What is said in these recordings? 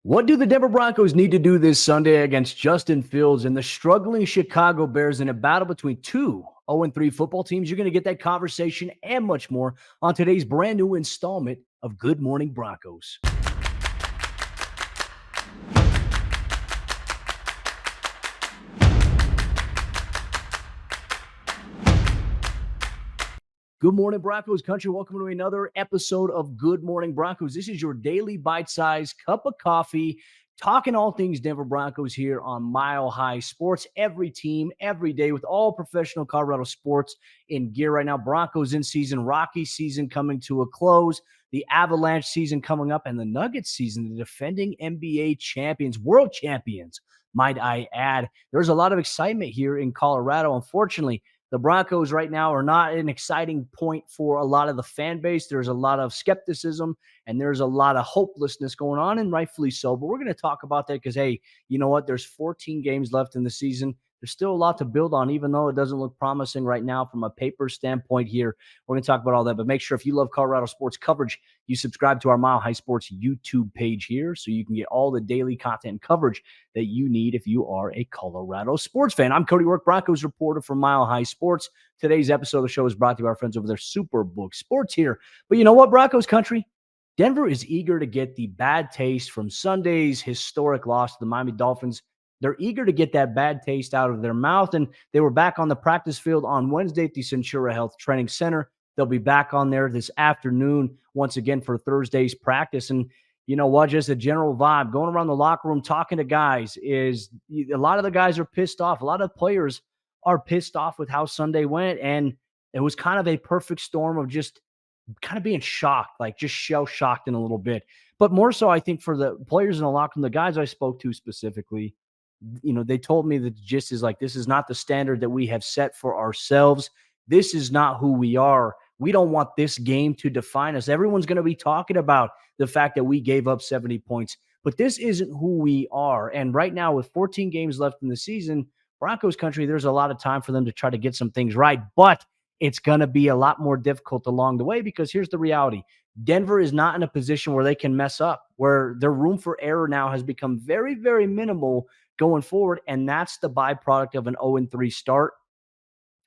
What do the Denver Broncos need to do this Sunday against Justin Fields and the struggling Chicago Bears in a battle between two 0-3 football teams? You're going to get that conversation and much more on today's brand new installment of Good Morning Broncos. Good morning, Broncos Country. Welcome to another episode of Good Morning Broncos. This is your daily bite-sized cup of coffee, talking all things Denver Broncos here on Mile High Sports. Every team, every day, with all professional Colorado sports in gear right now. Broncos in season, Rocky season coming to a close, the Avalanche season coming up, and the Nuggets season, the defending NBA champions, world champions, might I add. There's a lot of excitement here in Colorado. Unfortunately, the Broncos right now are not an exciting point for a lot of the fan base. There's a lot of skepticism and there's a lot of hopelessness going on, and rightfully so. But we're going to talk about that because, hey, you know what? There's 14 games left in the season. There's still a lot to build on, even though it doesn't look promising right now from a paper standpoint here. We're going to talk about all that. But make sure if you love Colorado sports coverage, you subscribe to our Mile High Sports YouTube page here so you can get all the daily content and coverage that you need if you are a Colorado sports fan. I'm Cody Roark, Broncos reporter from Mile High Sports. Today's episode of the show is brought to you by our friends over there, Superbook Sports here. But you know what, Broncos Country? Denver is eager to get the bad taste from Sunday's historic loss to the Miami Dolphins. They're eager to get that bad taste out of their mouth, and they were back on the practice field on Wednesday at the Centura Health Training Center. They'll be back on there this afternoon once again for Thursday's practice. And you know what? Just a general vibe going around the locker room talking to guys is a lot of the guys are pissed off. A lot of players are pissed off with how Sunday went, and it was kind of a perfect storm of just kind of being shocked, like just shell-shocked in a little bit. But more so, I think, for the players in the locker room, the guys I spoke to specifically, you know, they told me that the gist is like, this is not the standard that we have set for ourselves. This is not who we are. We don't want this game to define us. Everyone's going to be talking about the fact that we gave up 70 points, but this isn't who we are. And right now, with 14 games left in the season, Broncos Country, there's a lot of time for them to try to get some things right, but it's going to be a lot more difficult along the way because here's the reality. Denver is not in a position where they can mess up, where their room for error now has become very, very minimal going forward, and that's the byproduct of an 0-3 start.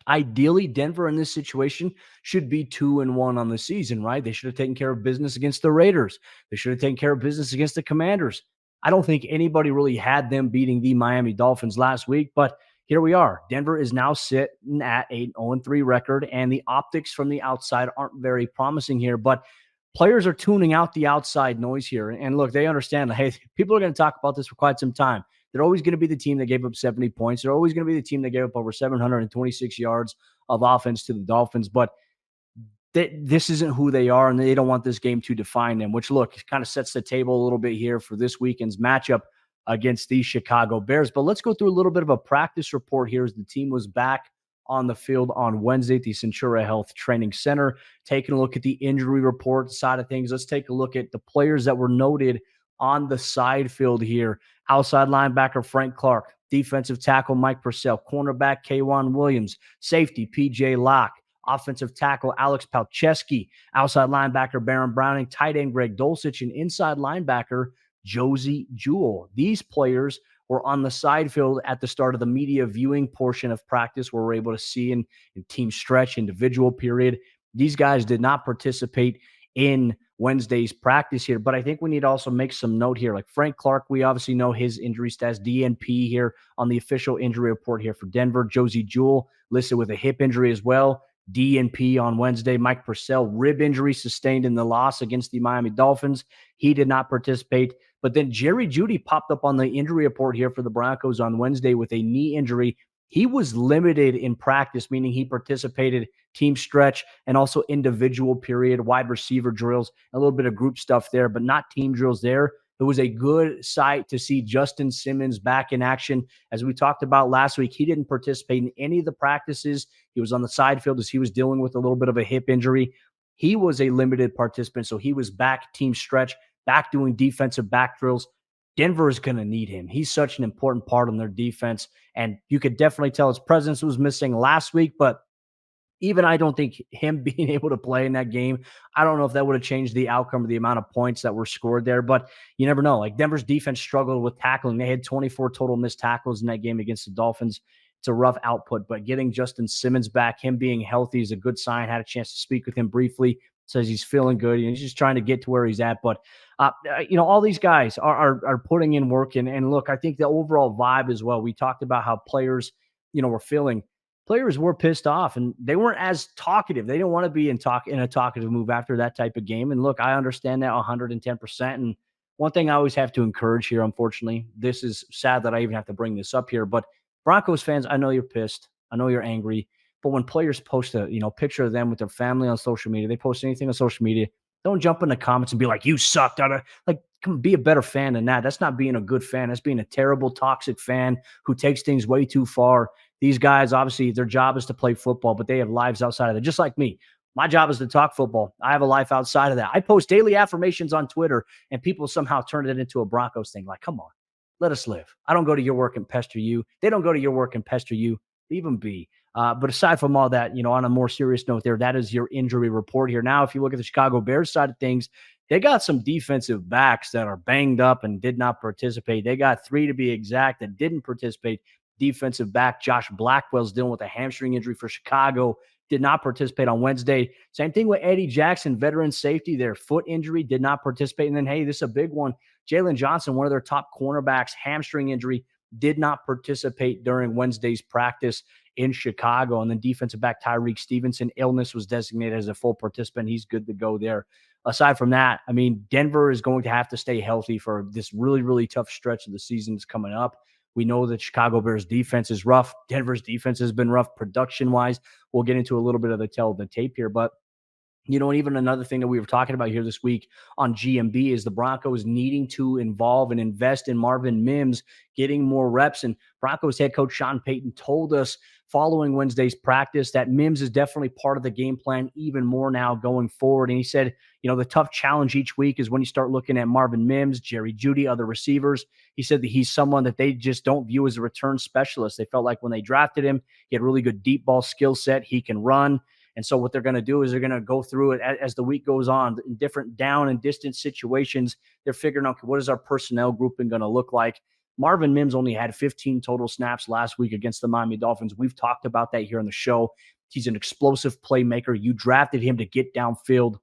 Ideally, Denver in this situation should be 2-1 on the season, right? They should have taken care of business against the Raiders. They should have taken care of business against the Commanders. I don't think anybody really had them beating the Miami Dolphins last week, but here we are. Denver is now sitting at an 0-3 record, and the optics from the outside aren't very promising here, but players are tuning out the outside noise here. And look, they understand, hey, people are going to talk about this for quite some time. They're always going to be the team that gave up 70 points. They're always going to be the team that gave up over 726 yards of offense to the Dolphins. But this isn't who they are, and they don't want this game to define them, which, look, kind of sets the table a little bit here for this weekend's matchup against the Chicago Bears. But let's go through a little bit of a practice report here as the team was back on the field on Wednesday at the Centura Health Training Center. Taking a look at the injury report side of things, let's take a look at the players that were noted on the side field here. Outside linebacker Frank Clark, defensive tackle Mike Purcell, cornerback K'Wan Williams, safety PJ Locke, offensive tackle Alex Palczewski, outside linebacker Baron Browning, tight end Greg Dulcich, and inside linebacker Josie Jewell. These players were on the side field at the start of the media viewing portion of practice where we're able to see in team stretch, individual period. These guys did not participate in Wednesday's practice here, but I think we need to also make some note here. Like Frank Clark, we obviously know his injury status, DNP here on the official injury report here for Denver. Josie Jewell listed with a hip injury as well, DNP on Wednesday. Mike Purcell, rib injury sustained in the loss against the Miami Dolphins. He did not participate. But then Jerry Jeudy popped up on the injury report here for the Broncos on Wednesday with a knee injury. He was limited in practice, meaning he participated team stretch and also individual period, wide receiver drills, a little bit of group stuff there, but not team drills there. It was a good sight to see Justin Simmons back in action. As we talked about last week, he didn't participate in any of the practices. He was on the side field as he was dealing with a little bit of a hip injury. He was a limited participant, so he was back team stretch, back doing defensive back drills. Denver is going to need him. He's such an important part on their defense, and you could definitely tell his presence was missing last week, but Even I don't think him being able to play in that game, I don't know if that would have changed the outcome of the amount of points that were scored there, but you never know. Like Denver's defense struggled with tackling. They had 24 total missed tackles in that game against the Dolphins. It's a rough output, but getting Justin Simmons back, him being healthy is a good sign. Had a chance to speak with him briefly. Says he's feeling good. And he's just trying to get to where he's at. But all these guys are putting in work. And look, I think the overall vibe as well. We talked about how players, were feeling. Players were pissed off and they weren't as talkative. They didn't want to be in a talkative move after that type of game. And look, I understand that 110%. And one thing I always have to encourage here, unfortunately, this is sad that I even have to bring this up here, but Broncos fans, I know you're pissed. I know you're angry. But when players post a picture of them with their family on social media, they post anything on social media, don't jump in the comments and be like, "You sucked." Like, come be a better fan than that. That's not being a good fan. That's being a terrible, toxic fan who takes things way too far. These guys, obviously, their job is to play football, but they have lives outside of it, just like me. My job is to talk football. I have a life outside of that. I post daily affirmations on Twitter, and people somehow turn it into a Broncos thing. Like, come on, let us live. I don't go to your work and pester you. They don't go to your work and pester you. Leave them be. But aside from all that, on a more serious note there, that is your injury report here. Now, if you look at the Chicago Bears side of things, they got some defensive backs that are banged up and did not participate. They got 3 to be exact that didn't participate. Defensive back Josh Blackwell's dealing with a hamstring injury for Chicago, did not participate on Wednesday. Same thing with Eddie Jackson, veteran safety, their foot injury, did not participate. And then, hey, this is a big one. Jalen Johnson, one of their top cornerbacks, hamstring injury, did not participate during Wednesday's practice in Chicago. And then defensive back Tyreek Stevenson, illness was designated as a full participant. He's good to go there. Aside from that, I mean, Denver is going to have to stay healthy for this really, really tough stretch of the season that's coming up. We know that Chicago Bears defense is rough. Denver's defense has been rough production-wise. We'll get into a little bit of the tell of the tape here, but and even another thing that we were talking about here this week on GMB is the Broncos needing to involve and invest in Marvin Mims, getting more reps. And Broncos head coach Sean Payton told us following Wednesday's practice that Mims is definitely part of the game plan even more now going forward. And he said, the tough challenge each week is when you start looking at Marvin Mims, Jerry Jeudy, other receivers. He said that he's someone that they just don't view as a return specialist. They felt like when they drafted him, he had really good deep ball skill set. He can run. And so what they're going to do is they're going to go through it as the week goes on in different down and distance situations. They're figuring out, what is our personnel grouping going to look like? Marvin Mims only had 15 total snaps last week against the Miami Dolphins. We've talked about that here on the show. He's an explosive playmaker. You drafted him to get downfield,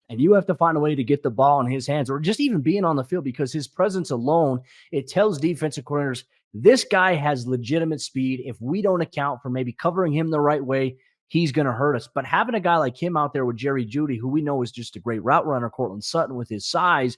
and you have to find a way to get the ball in his hands or just even being on the field, because his presence alone, it tells defensive coordinators, this guy has legitimate speed. If we don't account for maybe covering him the right way, he's going to hurt us. But having a guy like him out there with Jerry Jeudy, who we know is just a great route runner, Cortland Sutton with his size,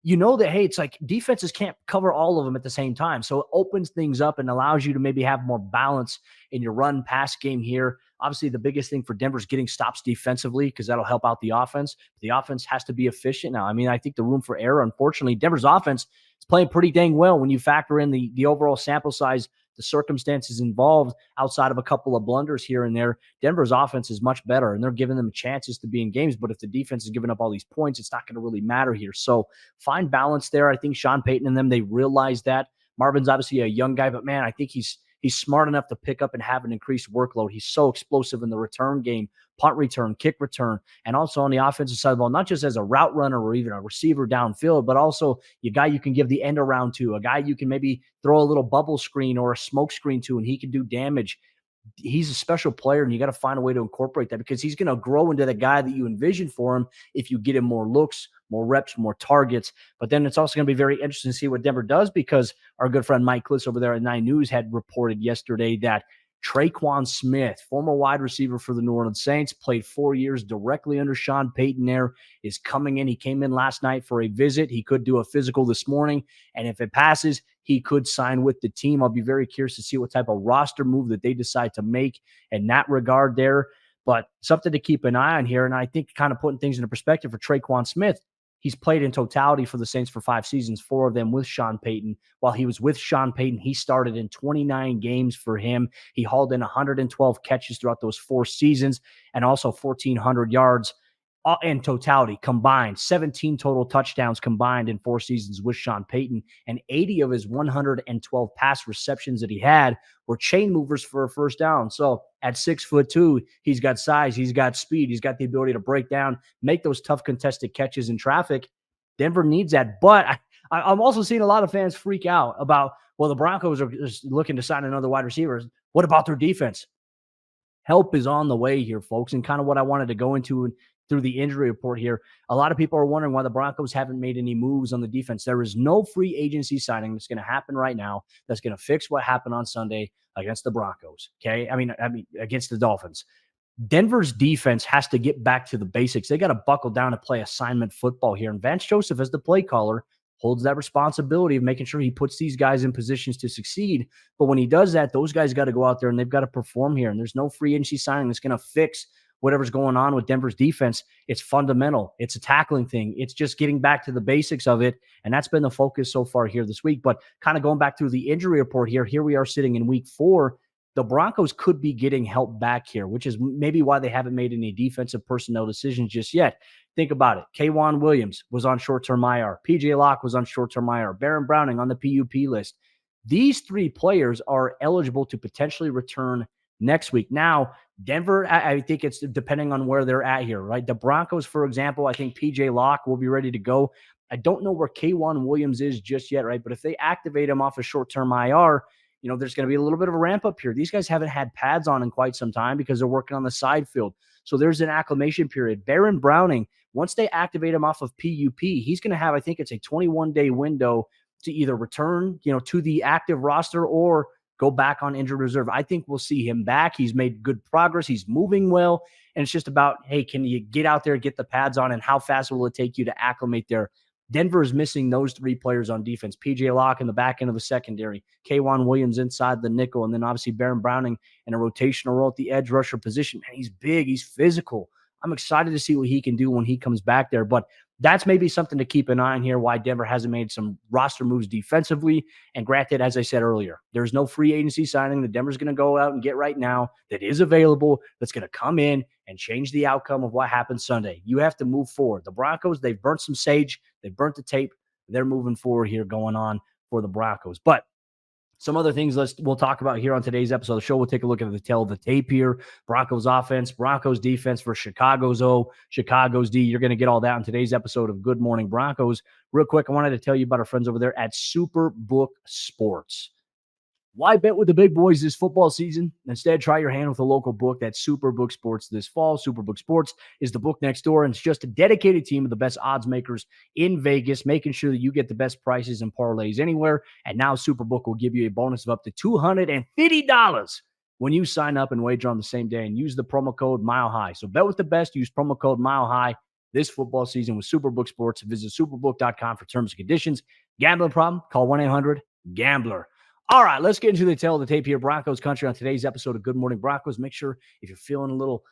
that, hey, it's like defenses can't cover all of them at the same time. So it opens things up and allows you to maybe have more balance in your run pass game here. Obviously, the biggest thing for Denver is getting stops defensively, because that'll help out the offense. The offense has to be efficient now. I mean, I think the room for error, unfortunately, Denver's offense is playing pretty dang well when you factor in the overall sample size, the circumstances involved outside of a couple of blunders here and there. Denver's offense is much better, and they're giving them chances to be in games. But if the defense is giving up all these points, it's not going to really matter here. So find balance there. I think Sean Payton and them, they realize that. Marvin's obviously a young guy, but man, I think he's smart enough to pick up and have an increased workload. He's so explosive in the return game, punt return, kick return, and also on the offensive side of the ball, not just as a route runner or even a receiver downfield, but also a guy you can give the end around to, a guy you can maybe throw a little bubble screen or a smoke screen to, and he can do damage. He's a special player, and you got to find a way to incorporate that, because he's going to grow into the guy that you envision for him if you get him more looks, more reps, more targets. But then it's also going to be very interesting to see what Denver does, because our good friend Mike Kliss over there at 9 News had reported yesterday that Traquan Smith, former wide receiver for the New Orleans Saints, played 4 years directly under Sean Payton there, is coming in. He came in last night for a visit. He could do a physical this morning, and if it passes, he could sign with the team. I'll be very curious to see what type of roster move that they decide to make in that regard there. But something to keep an eye on here, and I think kind of putting things into perspective for Traquan Smith, he's played in totality for the Saints for 5 seasons, 4 of them with Sean Payton. While he was with Sean Payton, he started in 29 games for him. He hauled in 112 catches throughout those 4 seasons and also 1,400 yards. in totality combined, 17 total touchdowns combined in 4 seasons with Sean Payton, and 80 of his 112 pass receptions that he had were chain movers for a first down. So at 6'2", he's got size, he's got speed, he's got the ability to break down, make those tough contested catches in traffic. Denver needs that. But I'm also seeing a lot of fans freak out about, well, the Broncos are just looking to sign another wide receiver. What about their defense? Help is on the way here, folks. And kind of what I wanted to go into through the injury report here. A lot of people are wondering why the Broncos haven't made any moves on the defense. There is no free agency signing that's going to happen right now that's going to fix what happened on Sunday against the Broncos. Okay. I mean, against the Dolphins. Denver's defense has to get back to the basics. They got to buckle down and play assignment football here. And Vance Joseph, as the play caller, holds that responsibility of making sure he puts these guys in positions to succeed. But when he does that, those guys got to go out there and they've got to perform here. And there's no free agency signing that's going to fix whatever's going on with Denver's defense. It's fundamental. It's a tackling thing. It's just getting back to the basics of it. And that's been the focus so far here this week. But kind of going back through the injury report here we are sitting in week 4. The Broncos could be getting help back here, which is maybe why they haven't made any defensive personnel decisions just yet. Think about it. K'Wan Williams was on short-term IR. PJ Locke was on short-term IR. Baron Browning on the PUP list. These 3 players are eligible to potentially return next week. Now, Denver, I think it's depending on where they're at here, right? The Broncos, for example, I think PJ Locke will be ready to go. I don't know where K'Wan Williams is just yet, right? But if they activate him off of short-term IR, there's going to be a little bit of a ramp up here. These guys haven't had pads on in quite some time because they're working on the side field. So there's an acclimation period. Baron Browning, once they activate him off of PUP, he's going to have, I think it's a 21-day window to either return, to the active roster or go back on injured reserve. I think we'll see him back. He's made good progress. He's moving well. And it's just about, hey, can you get out there, get the pads on, and how fast will it take you to acclimate there? Denver is missing those 3 players on defense. PJ Locke in the back end of the secondary, K'Wan Williams inside the nickel, and then obviously Baron Browning in a rotational role at the edge rusher position. Man, he's big. He's physical. I'm excited to see what he can do when he comes back there. But that's maybe something to keep an eye on here, why Denver hasn't made some roster moves defensively. And granted, as I said earlier, there's no free agency signing that Denver's going to go out and get right now that is available, that's going to come in and change the outcome of what happens Sunday. You have to move forward. The Broncos, they've burnt some sage. They've burnt the tape. They're moving forward here going on for the Broncos. But some other things we'll talk about here on today's episode of the show. We'll take a look at the tail of the tape here. Broncos offense, Broncos defense for Chicago's O, Chicago's D. You're going to get all that on today's episode of Good Morning Broncos. Real quick, I wanted to tell you about our friends over there at Superbook Sports. Why bet with the big boys this football season? Instead, try your hand with a local book that's Superbook Sports this fall. Superbook Sports is the book next door, and it's just a dedicated team of the best odds makers in Vegas, making sure that you get the best prices and parlays anywhere. And now Superbook will give you a bonus of up to $250 when you sign up and wager on the same day and use the promo code MileHigh. So bet with the best. Use promo code MileHigh this football season with Superbook Sports. Visit superbook.com for terms and conditions. Gambling problem? Call 1-800-GAMBLER. All right, let's get into the tail of the tape here. Broncos Country on today's episode of Good Morning Broncos. Make sure if you're feeling a little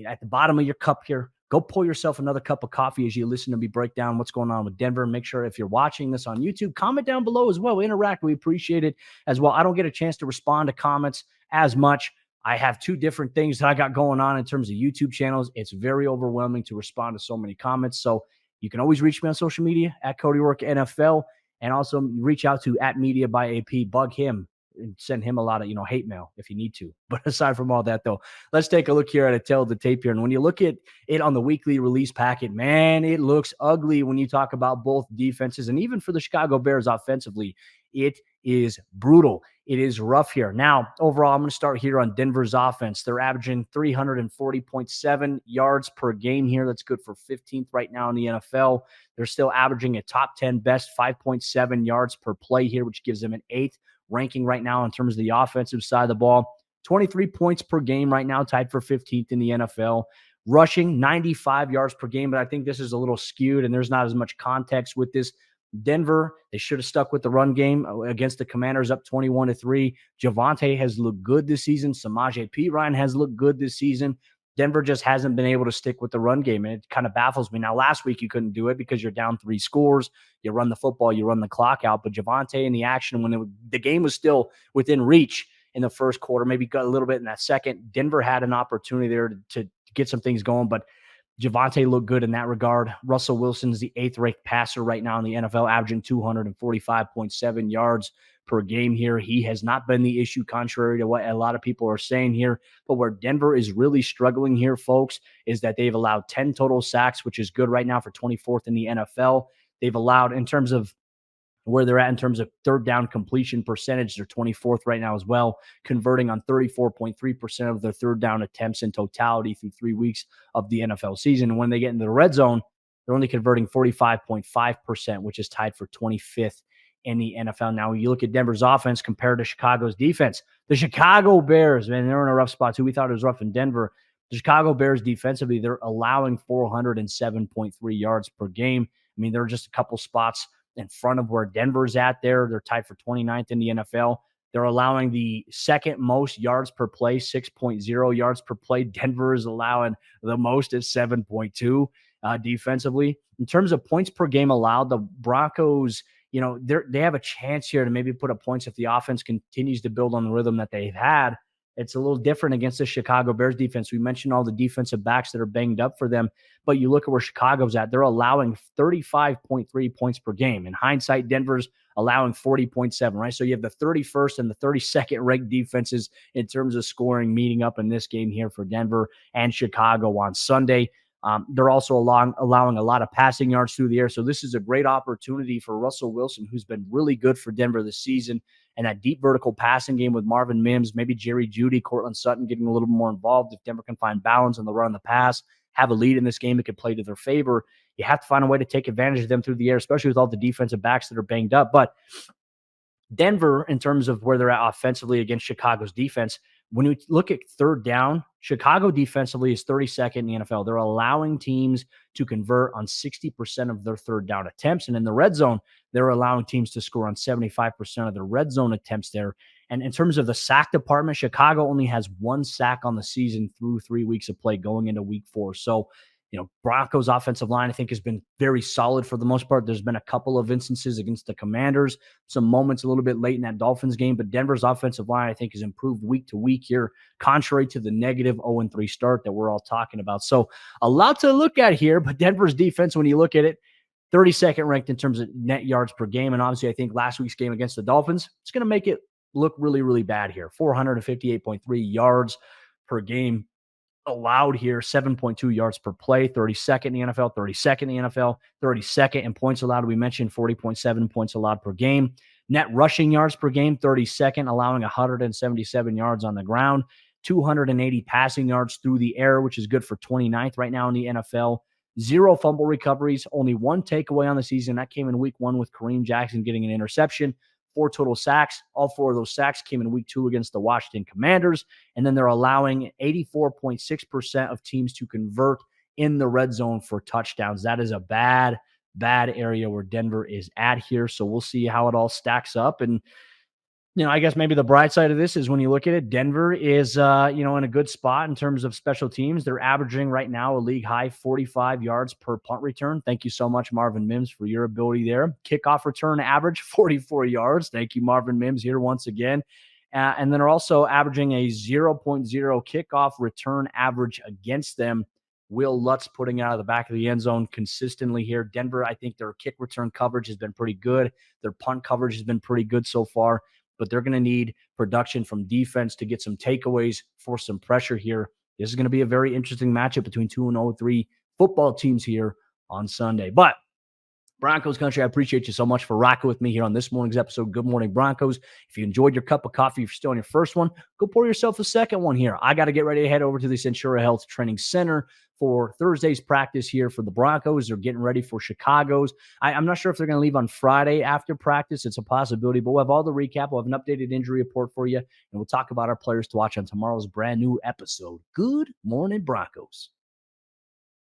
at the bottom of your cup here, go pour yourself another cup of coffee as you listen to me break down what's going on with Denver. Make sure if you're watching this on YouTube, comment down below as well. Interact. We appreciate it as well. I don't get a chance to respond to comments as much. I have 2 different things that I got going on in terms of YouTube channels. It's very overwhelming to respond to so many comments. So you can always reach me on social media at Cody Roark NFL. And also reach out to @MediaByAP, bug him and send him a lot of, hate mail if you need to. But aside from all that, though, let's take a look here at a tail of the tape here. And when you look at it on the weekly release packet, man, it looks ugly when you talk about both defenses. And even for the Chicago Bears offensively, it is brutal. It is rough here. Now, overall, I'm going to start here on Denver's offense. They're averaging 340.7 yards per game here. That's good for 15th right now in the NFL. They're still averaging a top 10 best 5.7 yards per play here, which gives them an 8th ranking right now in terms of the offensive side of the ball. 23 points per game right now, tied for 15th in the NFL. Rushing 95 yards per game, but I think this is a little skewed and there's not as much context with this. Denver, they should have stuck with the run game against the Commanders up 21-3. Javonte has looked good this season. Samaje Perine has looked good this season. Denver just hasn't been able to stick with the run game, and it kind of baffles me. Now, last week you couldn't do it because you're down 3 scores. You run the football, you run the clock out. But Javonte in the action, when the game was still within reach in the first quarter, maybe got a little bit in that second, Denver had an opportunity there to get some things going, but Javonte looked good in that regard. Russell Wilson's the 8th-ranked passer right now in the NFL, averaging 245.7 yards per game here. He has not been the issue, contrary to what a lot of people are saying here. But where Denver is really struggling here, folks, is that they've allowed 10 total sacks, which is good right now for 24th in the NFL. They've allowed, in terms of where they're at in terms of third down completion percentage, they're 24th right now as well, converting on 34.3% of their third down attempts in totality through 3 weeks of the NFL season. And when they get into the red zone, they're only converting 45.5%, which is tied for 25th in the NFL. Now, when you look at Denver's offense compared to Chicago's defense, the Chicago Bears, man, they're in a rough spot too. We thought it was rough in Denver. The Chicago Bears defensively, they're allowing 407.3 yards per game. I mean, they're just a couple spots in front of where Denver's at there. They're tied for 29th in the NFL. They're allowing the second most yards per play, 6.0 yards per play. Denver is allowing the most at 7.2 defensively. In terms of points per game allowed, the Broncos, they have a chance here to maybe put up points if the offense continues to build on the rhythm that they've had. It's a little different against the Chicago Bears defense. We mentioned all the defensive backs that are banged up for them, but you look at where Chicago's at. They're allowing 35.3 points per game. In hindsight, Denver's allowing 40.7, right? So you have the 31st and the 32nd ranked defenses in terms of scoring meeting up in this game here for Denver and Chicago on Sunday. They're also allowing a lot of passing yards through the air. So this is a great opportunity for Russell Wilson, who's been really good for Denver this season. And that deep vertical passing game with Marvin Mims, maybe Jerry Jeudy, Cortland Sutton getting a little more involved. If Denver can find balance on the run and the pass, have a lead in this game, it could play to their favor. You have to find a way to take advantage of them through the air, especially with all the defensive backs that are banged up. But Denver, in terms of where they're at offensively against Chicago's defense, when you look at third down, Chicago defensively is 32nd in the NFL. They're allowing teams to convert on 60% of their third down attempts. And in the red zone, they're allowing teams to score on 75% of their red zone attempts there. And in terms of the sack department, Chicago only has 1 sack on the season through 3 weeks of play going into week 4. So, Broncos offensive line, I think, has been very solid for the most part. There's been a couple of instances against the Commanders, some moments a little bit late in that Dolphins game, but Denver's offensive line, I think, has improved week to week here, contrary to the negative 0-3 start that we're all talking about. So a lot to look at here, but Denver's defense, when you look at it, 32nd ranked in terms of net yards per game. And obviously, I think last week's game against the Dolphins, it's going to make it look really, really bad here. 458.3 yards per game allowed here, 7.2 yards per play, 32nd in the NFL, 32nd in the NFL, 32nd in points allowed. We mentioned 40.7 points allowed per game. Net rushing yards per game, 32nd, allowing 177 yards on the ground, 280 passing yards through the air, which is good for 29th right now in the NFL. 0 fumble recoveries, only 1 takeaway on the season. That came in week 1 with Kareem Jackson getting an interception. 4 total sacks. All 4 of those sacks came in week 2 against the Washington Commanders. And then they're allowing 84.6% of teams to convert in the red zone for touchdowns. That is a bad area where Denver is at here. So we'll see how it all stacks up. And, I guess maybe the bright side of this is when you look at it, Denver is, in a good spot in terms of special teams. They're averaging right now a league high 45 yards per punt return. Thank you so much, Marvin Mims, for your ability there. Kickoff return average 44 yards. Thank you, Marvin Mims, here once again. And then they're also averaging a 0.0 kickoff return average against them. Will Lutz putting out of the back of the end zone consistently here. Denver, I think their kick return coverage has been pretty good. Their punt coverage has been pretty good so far. But they're going to need production from defense to get some takeaways, force some pressure here. This is going to be a very interesting matchup between 2-0-3 football teams here on Sunday. But Broncos Country, I appreciate you so much for rocking with me here on this morning's episode, Good Morning Broncos. If you enjoyed your cup of coffee, if you're still on your first one, go pour yourself a second one here. I got to get ready to head over to the Centura Health Training Center for Thursday's practice here for the Broncos. They're getting ready for Chicago's. I'm not sure if they're going to leave on Friday after practice. It's a possibility, but we'll have all the recap. We'll have an updated injury report for you, and we'll talk about our players to watch on tomorrow's brand new episode. Good Morning Broncos.